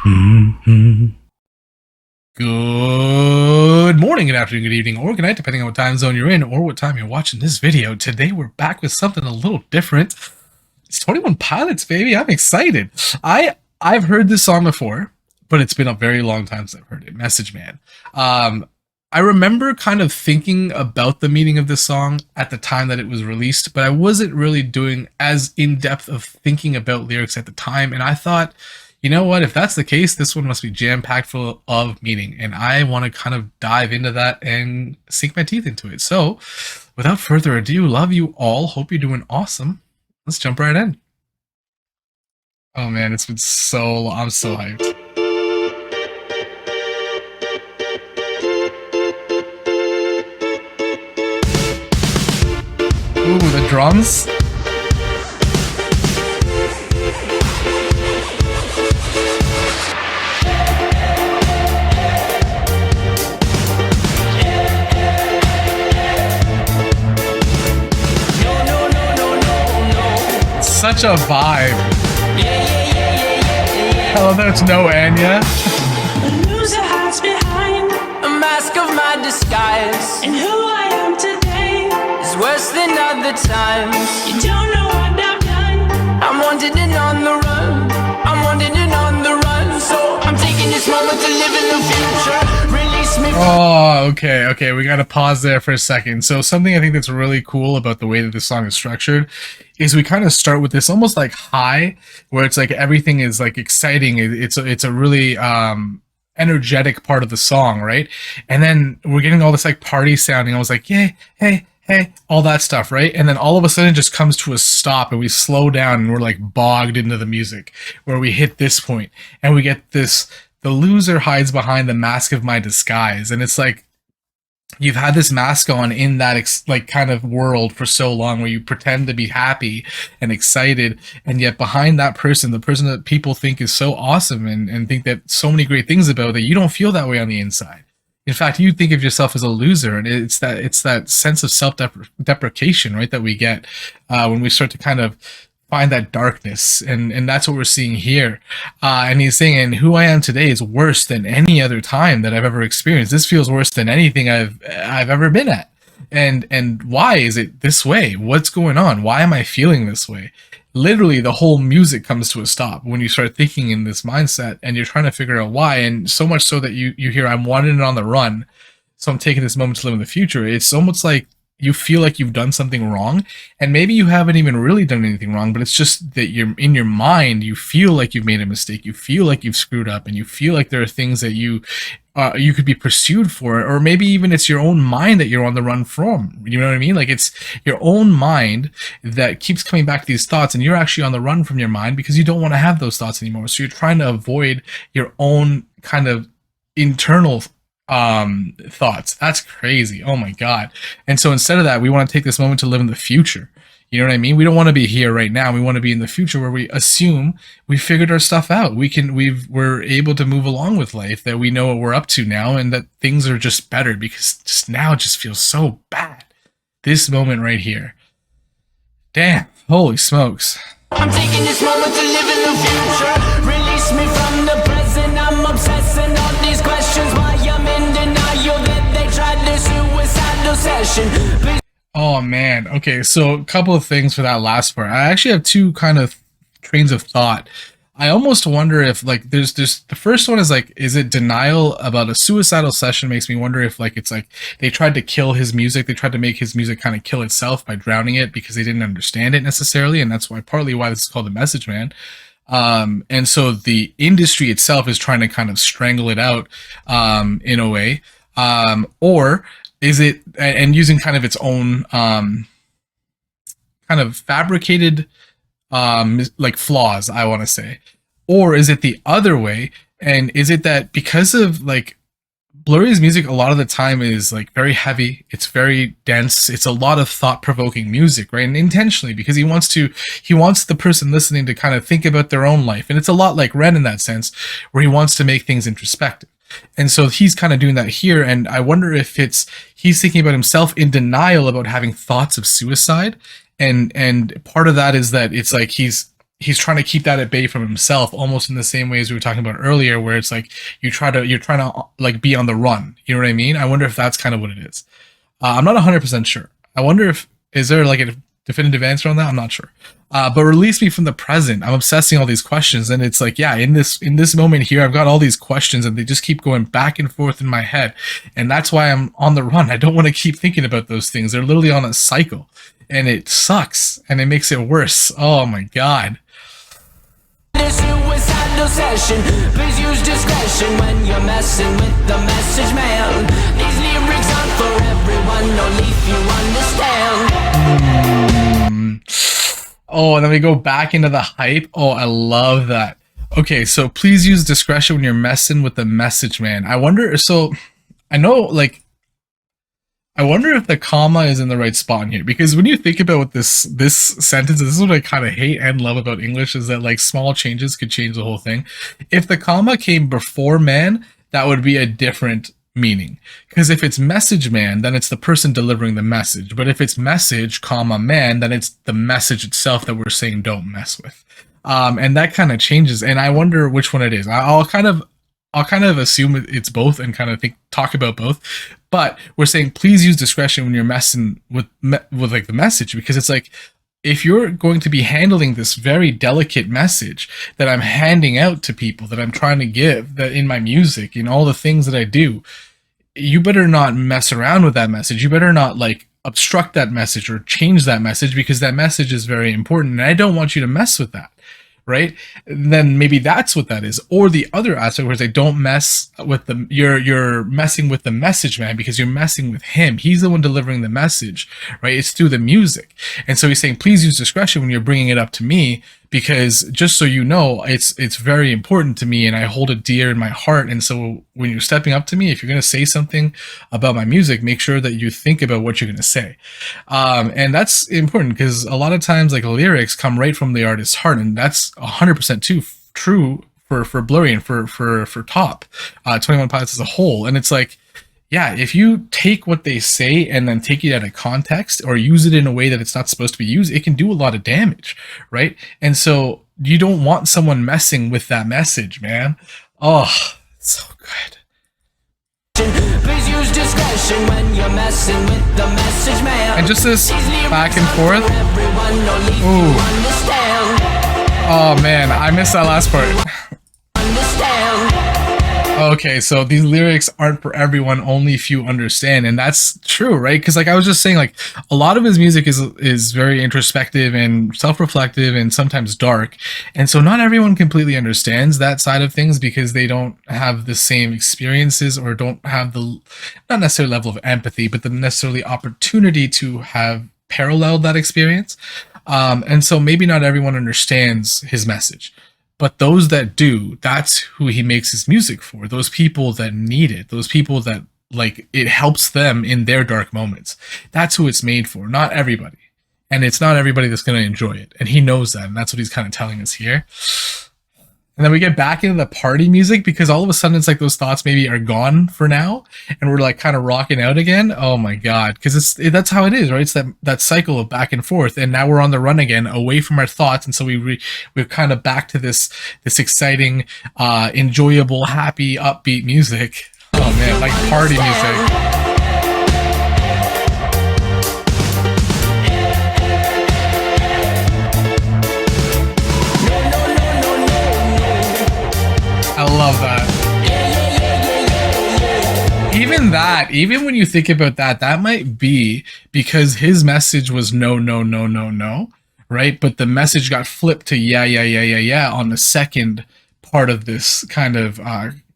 Good morning, good afternoon, good evening, or good night, depending on what time zone you're in or what time you're watching this video. Today we're back with something a little different. It's 21 Pilots, baby. I'm excited. I've heard this song before, but it's been a very long time since I've heard it. Message Man. I remember kind of thinking about the meaning of this song at the time that it was released, but I wasn't really doing as in-depth of thinking about lyrics at the time, and I thought, you know what, if that's the case, this one must be jam-packed full of meaning, and I want to kind of dive into that and sink my teeth into it. So, without further ado, love you all, hope you're doing awesome. Let's jump right in. Oh man, it's been so long. I'm so hyped. Ooh, the drums. Such a vibe. I love that it's no Anya. The loser hides behind a mask of my disguise, and who I am today is worse than other times. You don't know what I've done. I'm wanted and on the run. I'm wanted and on the run. So I'm taking this moment to live in the future. Release me. Oh, okay. We gotta pause there for a second. So something I think that's really cool about the way that this song is structured is we kind of start with this almost like high, where it's like everything is like exciting. It's a really energetic part of the song, right? And then we're getting all this like party sounding. I was like, yay, hey, all that stuff, right? And then all of a sudden it just comes to a stop and we slow down and we're like bogged into the music where we hit this point and we get this, the loser hides behind the mask of my disguise. And it's like, you've had this mask on in that like kind of world for so long where you pretend to be happy and excited, and yet behind that person, the person that people think is so awesome and think that so many great things about, that you don't feel that way on the inside. In fact, you think of yourself as a loser, and it's that sense of self-deprecation, right, that we get when we start to kind of find that darkness, and that's what we're seeing here. And he's saying, and who I am today is worse than any other time that I've ever experienced. This feels worse than anything I've ever been at. And why is it this way? What's going on? Why am I feeling this way? Literally, the whole music comes to a stop when you start thinking in this mindset, and you're trying to figure out why. And so much so that you hear, I'm wanted on the run, so I'm taking this moment to live in the future. It's almost like you feel like you've done something wrong, and maybe you haven't even really done anything wrong, but it's just that you're in your mind, you feel like you've made a mistake, you feel like you've screwed up, and you feel like there are things that you could be pursued for, or maybe even it's your own mind that you're on the run from. You know what I mean? Like, it's your own mind that keeps coming back to these thoughts, and you're actually on the run from your mind because you don't want to have those thoughts anymore. So you're trying to avoid your own kind of internal thoughts. That's crazy. Oh my god. And so instead of that, we want to take this moment to live in the future. You know what I mean? We don't want to be here right now. We want to be in the future where we assume we figured our stuff out. We're able to move along with life, that we know what we're up to now, and that things are just better, because just now it just feels so bad. This moment right here. Damn. Holy smokes. I'm taking this moment to live in the future. Release me from the present. I'm obsessing on these questions. Why I'm in denial that they tried this suicidal session. Please. Oh man. Okay, so a couple of things for that last part. I actually have two kind of trains of thought. I almost wonder if, like, there's the first one is like, is it denial about a suicidal session? Makes me wonder if, like, it's like they tried to kill his music. They tried to make his music kind of kill itself by drowning it because they didn't understand it necessarily, and that's partly why this is called the Message Man. And so the industry itself is trying to kind of strangle it out in a way, or is it, and using kind of its own kind of fabricated like flaws, I want to say? Or is it the other way? And is it that because of, like, Blurry's music a lot of the time is like very heavy, it's very dense, it's a lot of thought-provoking music, right? And intentionally, because he wants the person listening to kind of think about their own life. And it's a lot like Ren in that sense, where he wants to make things introspective. And so he's kind of doing that here, and I wonder if he's thinking about himself in denial about having thoughts of suicide, and part of that is that it's like he's he's trying to keep that at bay from himself, almost in the same way as we were talking about earlier, where it's like you're trying to like be on the run. You know what I mean? I wonder if that's kind of what it is. I'm not 100% sure. I wonder if is there like a definitive answer on that? I'm not sure. But release me from the present. I'm obsessing all these questions, and it's like, yeah, in this moment here, I've got all these questions, and they just keep going back and forth in my head, and that's why I'm on the run. I don't want to keep thinking about those things. They're literally on a cycle, and it sucks, and it makes it worse. Oh my god. Suicidal session. Please use discretion when you're messing with the message man. These lyrics aren't for everyone, only if you understand. Oh, and then we go back into the hype. Oh, I love that. Okay, so please use discretion when you're messing with the message man. I wonder, so I know, like, I wonder if the comma is in the right spot in here, because when you think about what this sentence, this is what I kind of hate and love about English, is that like small changes could change the whole thing. If the comma came before man, that would be a different meaning, because if it's message man, then it's the person delivering the message, but if it's message comma man, then it's the message itself that we're saying don't mess with, and that kind of changes, and I wonder which one it is. I'll kind of assume it's both and kind of talk about both, but we're saying please use discretion when you're messing with like the message, because it's like, if you're going to be handling this very delicate message that I'm handing out to people, that I'm trying to give, that in my music, in all the things that I do, you better not mess around with that message. You better not like obstruct that message or change that message, because that message is very important, and I don't want you to mess with that. Right? Then maybe that's what that is. Or the other aspect where they don't mess with the, you're messing with the message man, because you're messing with him. He's the one delivering the message, right? It's through the music. And so he's saying, please use discretion when you're bringing it up to me, because just so you know, it's very important to me, and I hold it dear in my heart. And so when you're stepping up to me, if you're going to say something about my music, make sure that you think about what you're going to say. And that's important, because a lot of times like lyrics come right from the artist's heart, and that's 100% true for Blurry and for Top, 21 Pilots as a whole. And it's like, yeah, if you take what they say and then take it out of context or use it in a way that it's not supposed to be used, it can do a lot of damage, right? And so you don't want someone messing with that message, man. Oh, it's so good. Please use discretion when you're messing with the message man. And just this back and forth. Ooh. Oh man, I missed that last part. Okay, so these lyrics aren't for everyone, only few understand, and that's true, right? Because like I was just saying, like a lot of his music is very introspective and self-reflective and sometimes dark, and so not everyone completely understands that side of things, because they don't have the same experiences or don't have the, not necessarily level of empathy, but the necessarily opportunity to have paralleled that experience, and so maybe not everyone understands his message. But those that do, that's who he makes his music for. Those people that need it. Those people that, like, it helps them in their dark moments. That's who it's made for. Not everybody. And it's not everybody that's going to enjoy it. And he knows that. And that's what he's kind of telling us here. And then we get back into the party music, because all of a sudden it's like those thoughts maybe are gone for now, and we're like kind of rocking out again. Oh my god, because that's how it is, right? It's that cycle of back and forth, and now we're on the run again, away from our thoughts, and so we're kind of back to this exciting, enjoyable, happy, upbeat music. Oh man, like party music. I love that. Even when you think about that, that might be because his message was no, no, no, no, no, right? But the message got flipped to yeah, yeah, yeah, yeah, yeah on the second part of this kind of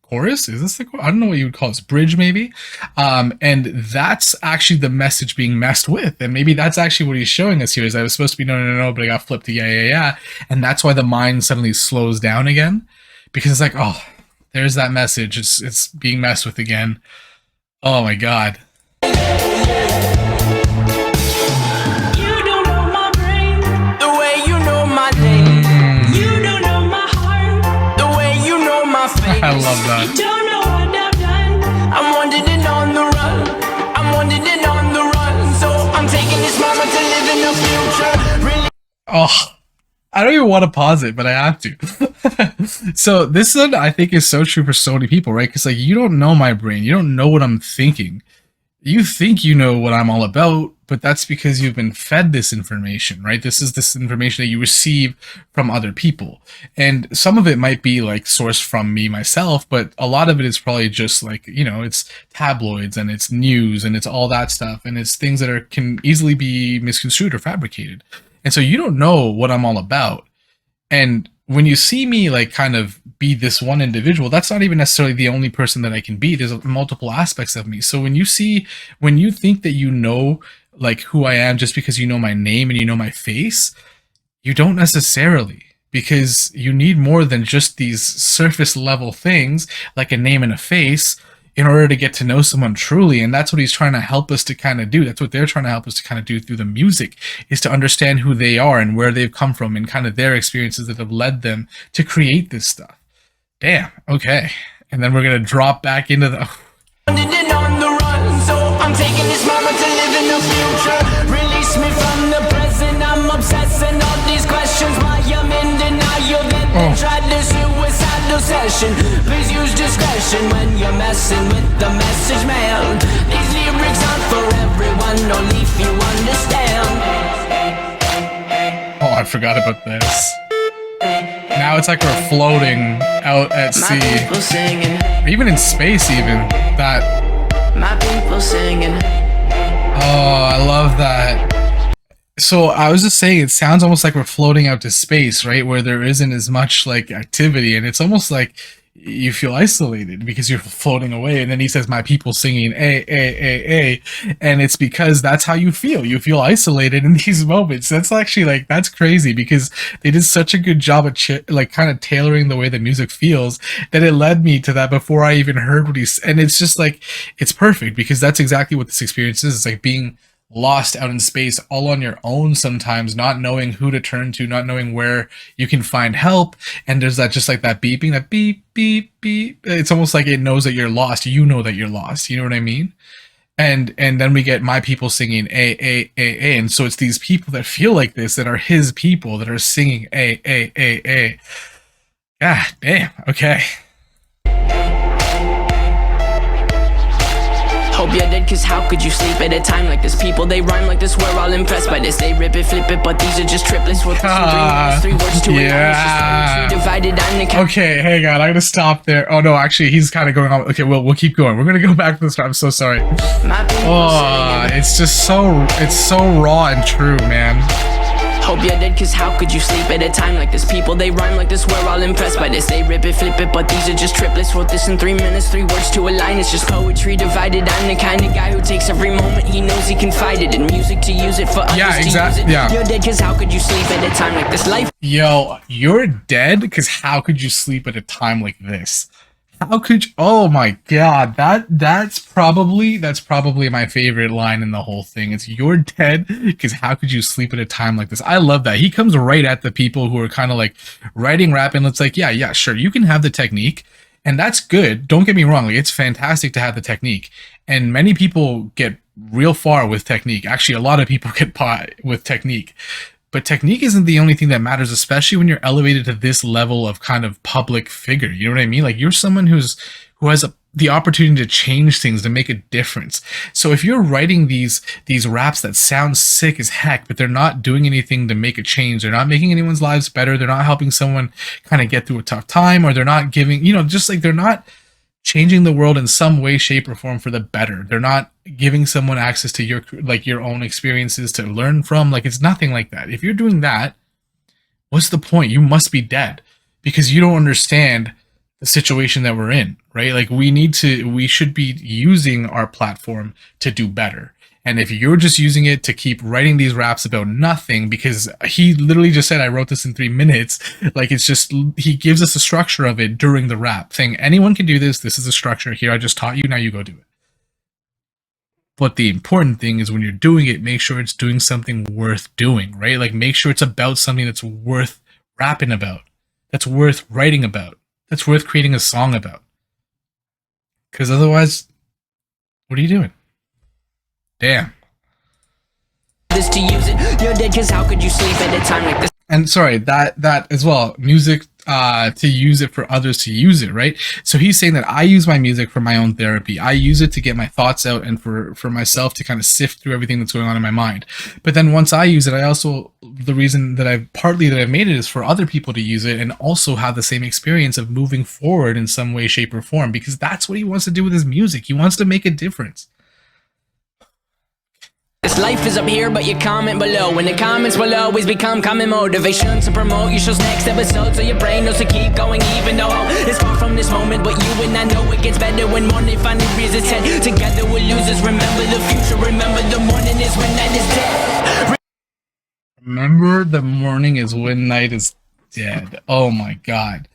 chorus. Is this the I don't know what you would call this, bridge maybe? And that's actually the message being messed with. And maybe that's actually what he's showing us here, is I was supposed to be no, no, no, but I got flipped to yeah, yeah, yeah. And that's why the mind suddenly slows down again. Because it's like, oh, there's that message. It's being messed with again. Oh my god. You don't know my brain, The way you know my name, you don't know my heart, the way you know my face. I love that. you don't know what I've done. I'm wandering on the run. I'm wandering on the run. So I'm taking this moment to live in the future. Really. Oh, I don't even want to pause it, but I have to. So this one I think is so true for so many people, right? Because like you don't know my brain, you don't know what I'm thinking. You think you know what I'm all about, but that's because you've been fed this information, right? This information that you receive from other people. And some of it might be like sourced from me myself, but a lot of it is probably just like, it's tabloids and it's news and it's all that stuff. And it's things that can easily be misconstrued or fabricated. And so you don't know what I'm all about. And when you see me like kind of be this one individual, that's not even necessarily the only person that I can be. There's multiple aspects of me. So when you think that you know like who I am just because you know my name and you know my face, you don't necessarily, because you need more than just these surface level things like a name and a face in order to get to know someone truly. And that's what he's trying to help us to kind of do. That's what they're trying to help us to kind of do through the music, is to understand who they are and where they've come from and kind of their experiences that have led them to create this stuff. Damn. Okay. And then we're going to drop back into the... On the run, so I'm taking this moment to live in the future. Release me from the present. I'm obsessing all these questions. Why I'm in denial that they tried this suicidal session. Please use discretion when you're messing with the message mail. These lyrics aren't for everyone, only if you understand. Oh, I forgot about this. Now it's like we're floating out at sea. Or even in space, even. My people singing. Oh, I love that. So I was just saying, it sounds almost like we're floating out to space, right? Where there isn't as much like activity, and it's almost like you feel isolated because you're floating away. And then he says, my people singing a, and it's because that's how you feel. You feel isolated in these moments. That's actually like, that's crazy, because they did such a good job of like kind of tailoring the way the music feels that it led me to that before I even heard what he's, and it's just like, it's perfect, because that's exactly what this experience is. It's like being lost out in space all on your own sometimes, not knowing who to turn to, not knowing where you can find help. And there's that, just like that beeping, that beep beep beep, it's almost like it knows that you're lost. You know that you're lost, you know what I mean? And then we get my people singing a, and so it's these people that feel like this, that are his people, that are singing a. God damn. Okay. Hope you're dead, cause how could you sleep at a time like this? People, they rhyme like this, we're all impressed by this. They rip it, flip it, but these are just triplets. What three words to yeah. Divided on the okay, hang on, I'm gonna stop there. Oh no, actually he's kind of going on. Okay, we'll keep going. We're gonna go back to the start. I'm so sorry. Oh, it's just it's so raw and true, man. Hope you're dead, cause how could you sleep at a time like this? People, they rhyme like this, we're all impressed by this. They rip it, flip it, but these are just triplets. Wrote this in 3 minutes, 3 words to a line. It's just poetry divided. I'm the kind of guy who takes every moment he knows he can fight it in music to use it for others to use it. Yeah. You're dead, cause how could you sleep at a time like this? Life. Yo, you're dead, because how could you sleep at a time like this? How could you? Oh my god, that's probably my favorite line in the whole thing. It's you're dead, because how could you sleep at a time like this? I love that. He comes right at the people who are kind of like writing rap, and it's like, yeah, sure, you can have the technique, and that's good. Don't get me wrong, like, it's fantastic to have the technique, and many people get real far with technique. Actually, a lot of people get by with technique. But technique isn't the only thing that matters, especially when you're elevated to this level of kind of public figure. You know what I mean? Like, you're someone who has the opportunity to change things, to make a difference. So if you're writing these raps that sound sick as heck, but they're not doing anything to make a change, they're not making anyone's lives better, they're not helping someone kind of get through a tough time, or they're not giving, just like they're not changing the world in some way, shape, or form for the better. They're not giving someone access to your own experiences to learn from. Like, it's nothing like that. If you're doing that, what's the point? You must be dead, because you don't understand the situation that we're in, right? Like, we should be using our platform to do better. And if you're just using it to keep writing these raps about nothing, because he literally just said, I wrote this in 3 minutes. Like, it's just, he gives us a structure of it during the rap, saying anyone can do this. This is a structure here. I just taught you. Now you go do it. But the important thing is when you're doing it, make sure it's doing something worth doing, right? Like, make sure it's about something that's worth rapping about, that's worth writing about, that's worth creating a song about. Because otherwise, what are you doing? Damn. This to use it. You're dead, cause how could you sleep at a time like this? And sorry, that as well, music to use it for others to use it, right? So he's saying that I use my music for my own therapy. I use it to get my thoughts out and for myself to kind of sift through everything that's going on in my mind. But then once I use it, I also, the reason that I've made it is for other people to use it and also have the same experience of moving forward in some way, shape, or form, because that's what he wants to do with his music. He wants to make a difference. This life is up here, but you comment below, and the comments will always become common motivation to promote your show's next episode, so your brain knows to keep going even though it's far from this moment. But you and I know it gets better when morning finally rears its head. Together we're losers, remember the future, remember the morning is when night is dead. Remember the morning is when night is dead. Oh my god.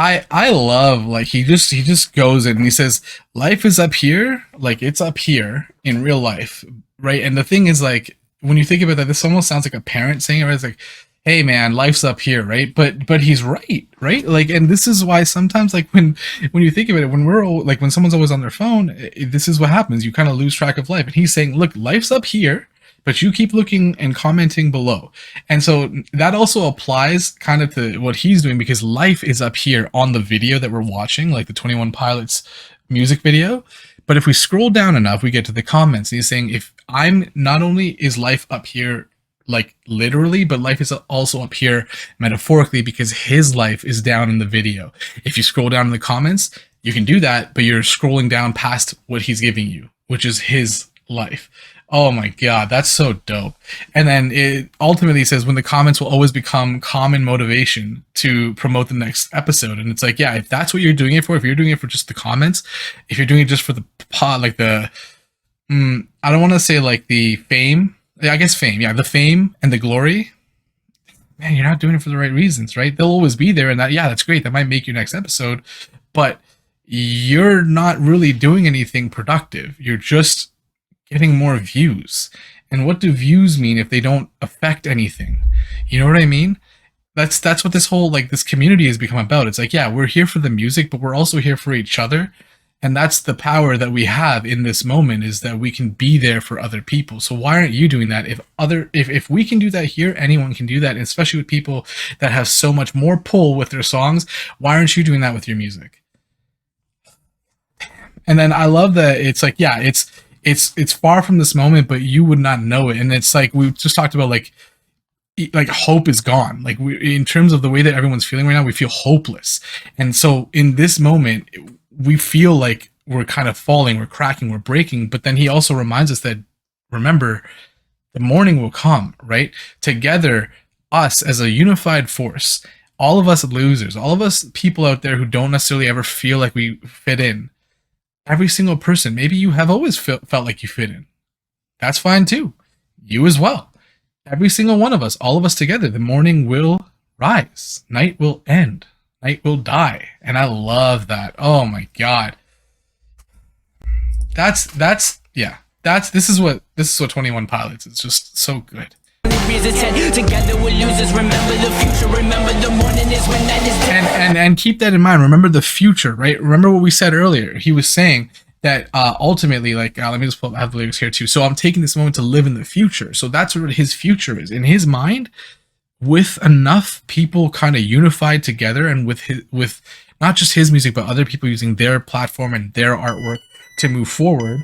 I love, like, he just goes in and he says life is up here, like it's up here in real life, right? And the thing is, like, when you think about that, this almost sounds like a parent saying it, right? It's like, hey man, life's up here, right? But he's right? Like, and this is why sometimes, like, when you think about it, when we're all, like, when someone's always on their phone, this is what happens. You kind of lose track of life. And he's saying, look, life's up here, but you keep looking and commenting below. And so that also applies kind of to what he's doing, because life is up here on the video that we're watching, like the 21 Pilots music video. But if we scroll down enough, we get to the comments. And he's saying, if I'm, not only is life up here, like literally, but life is also up here metaphorically, because his life is down in the video. If you scroll down in the comments, you can do that, but you're scrolling down past what he's giving you, which is his life. Oh my god, that's so dope. And then it ultimately says, when the comments will always become common motivation to promote the next episode. And it's like, yeah, if that's what you're doing it for, if you're doing it for just the comments, if you're doing it just for the like the I don't want to say like the fame, I guess fame, yeah, the fame and the glory, man, you're not doing it for the right reasons, right? They'll always be there, and that, yeah, that's great, that might make your next episode, but you're not really doing anything productive. You're just getting more views. And what do views mean if they don't affect anything? You know what I mean? That's what this whole, like, this community has become about. It's like, yeah, we're here for the music, but we're also here for each other. And that's the power that we have in this moment, is that we can be there for other people. So why aren't you doing that? If we can do that here, anyone can do that, and especially with people that have so much more pull with their songs. Why aren't you doing that with your music? And then I love that it's like, yeah, it's far from this moment, but you would not know it. And it's like, we just talked about, like hope is gone. Like, in terms of the way that everyone's feeling right now, we feel hopeless. And so in this moment, we feel like we're kind of falling, we're cracking, we're breaking. But then he also reminds us that, remember, the morning will come, right? Together, us as a unified force, all of us losers, all of us people out there who don't necessarily ever feel like we fit in, every single person, maybe you have always felt like you fit in. That's fine too. You as well. Every single one of us, all of us together, the morning will rise. Night will end. Night will die. And I love that. Oh my god. This is what 21 Pilots is, just so good. Together we're losers, remember the future, remember the morning is when night is dead. And keep that in mind. Remember the future, right? Remember what we said earlier. He was saying that ultimately, like, let me just have the lyrics here too. So I'm taking this moment to live in the future. So that's what his future is. In his mind, with enough people kind of unified together, and with not just his music, but other people using their platform and their artwork to move forward.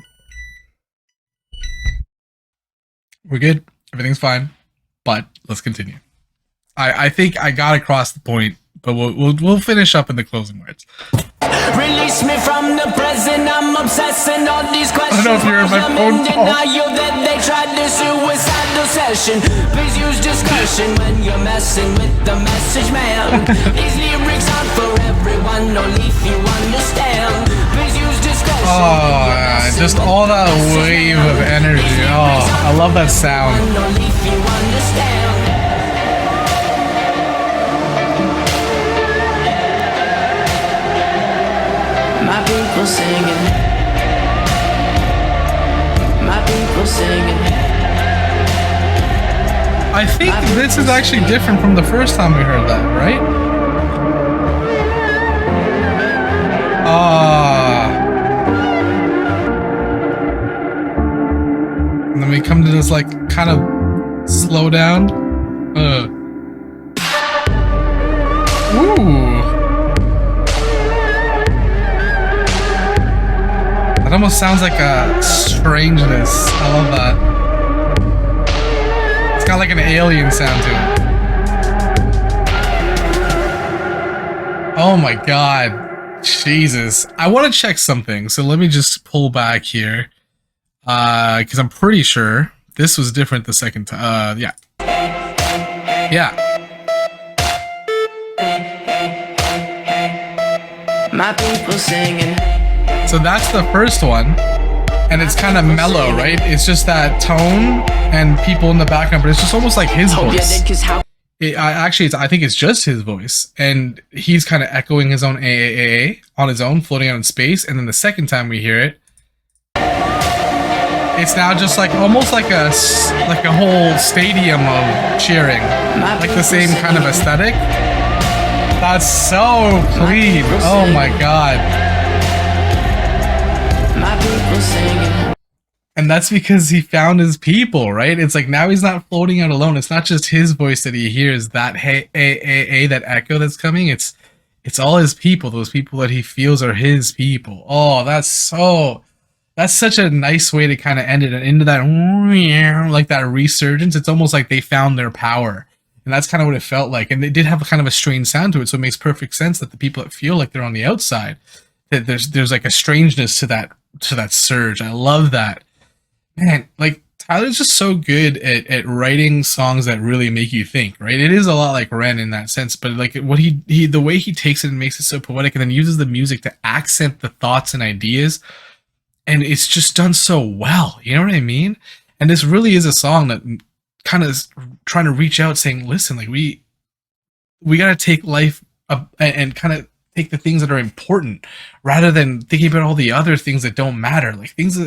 We're good. Everything's fine. But let's continue. I think I got across the point, but we'll finish up in the closing words. Release me from the present, I'm obsessing on these questions. I don't know if you're in my phone call. Denial that they tried the suicidal session. Please use discretion when you're messing with the message, man. These lyrics aren't for everyone, only if you understand. Please use discretion. Oh, just all that wave of energy. Oh, I love that sound. Only if you understand. My people singing. My people singing. I think this is actually different from the first time we heard that, right? And then we come to this, like, kind of slow down. almost sounds like a strangeness. I love that. It's got like an alien sound to it. Oh my god. Jesus. I want to check something, so let me just pull back here. Because I'm pretty sure this was different the second time. Yeah. Yeah. My people singing. So that's the first one. And it's kind of mellow, right? It's just that tone and people in the background, but it's just almost like his voice. I think it's just his voice, and he's kind of echoing his own AAA on his own, floating out in space. And then the second time we hear it, it's now just like almost like a whole stadium of cheering, like the same kind of aesthetic. That's so clean. Oh my god. My people singing. And that's because he found his people, right? It's like now he's not floating out alone. It's not just his voice that he hears, that that echo that's coming. It's all his people, those people that he feels are his people. Oh, that's such a nice way to kind of end it into that like that resurgence. It's almost like they found their power. And that's kind of what it felt like. And they did have a kind of a strange sound to it, so it makes perfect sense that the people that feel like they're on the outside, that there's like a strangeness to that surge. I love that. Man, like Tyler's just so good at writing songs that really make you think, right? It is a lot like Ren in that sense, but like what he the way he takes it and makes it so poetic and then uses the music to accent the thoughts and ideas, and it's just done so well. You know what I mean? And this really is a song that kind of is trying to reach out saying, listen, like we got to take life up and kind of take the things that are important rather than thinking about all the other things that don't matter, like things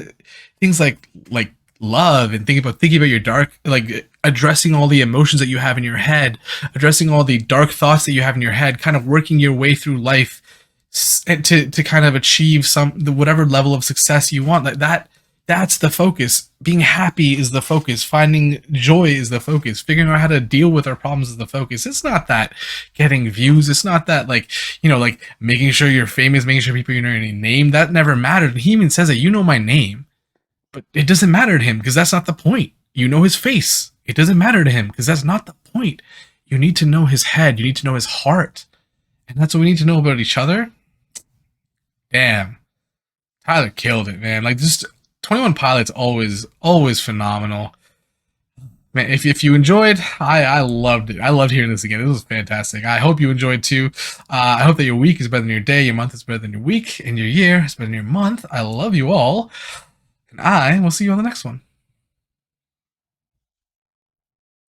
like love, and thinking about your dark, like addressing all the emotions that you have in your head, addressing all the dark thoughts that you have in your head, kind of working your way through life and to kind of achieve whatever level of success you want. Like that's the focus. Being happy is the focus. Finding joy is the focus. Figuring out how to deal with our problems is the focus. It's not that getting views. It's not that like making sure you're famous, making sure people know your name. That never mattered. He even says that, you know my name, but it doesn't matter to him because that's not the point. You know his face. It doesn't matter to him because that's not the point. You need to know his head. You need to know his heart. And that's what we need to know about each other. Damn. Tyler killed it, man. Like, just 21 Pilots always phenomenal. Man, if you enjoyed, I loved it. I loved hearing this again. It was fantastic. I hope you enjoyed too. I hope that your week is better than your day, your month is better than your week, and your year is better than your month. I love you all. And I will see you on the next one.